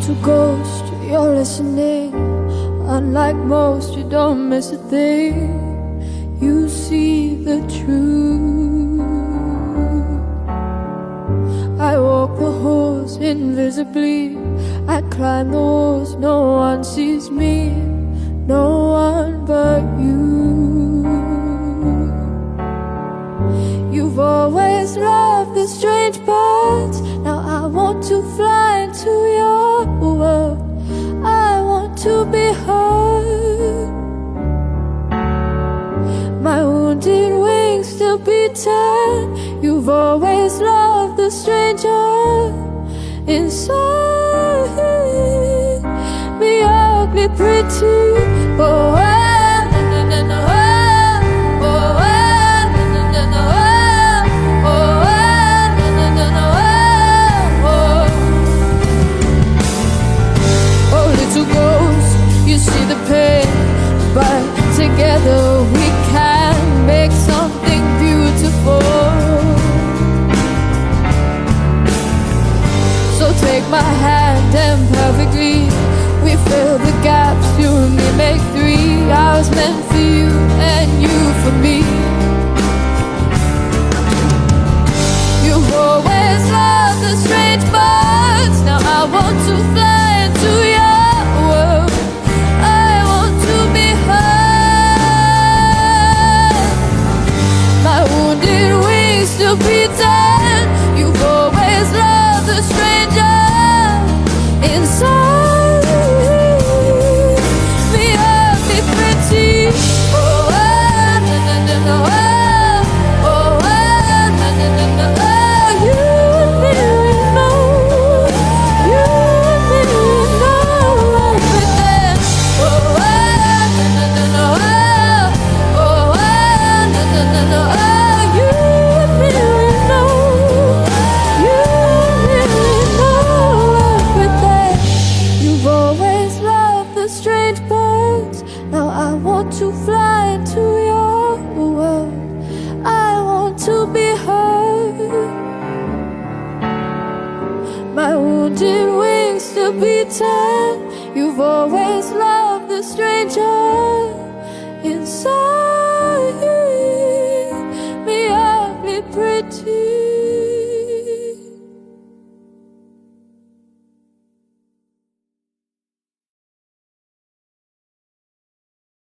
little ghost, you're listening. Unlike most, you don't miss a thing. You see the truth. I walk the halls invisibly. I climb the walls, no one sees me. No one but you. You've always loved the strange parts. Now I want to fly into your world. I want to be heard. My wounded wings still beat time. You've always loved the stranger inside me, ugly pretty. Oh, but together we can make something beautiful. So take my hand and perfectly we fill the gaps. You and me make three. I was meant for you and you for me. You've always loved the strange birds. Now I want to fly into your world. Still pretend you've always loved the stranger inside me, ugly pretty. Oh, na na na na, oh, na na na na, you and me, we know, you and me, we know everything. Oh, na na na na, oh, na na na na. To fly into your world, I want to be heard. My wounded wings still beat time. You've always loved the stranger inside me, ugly pretty.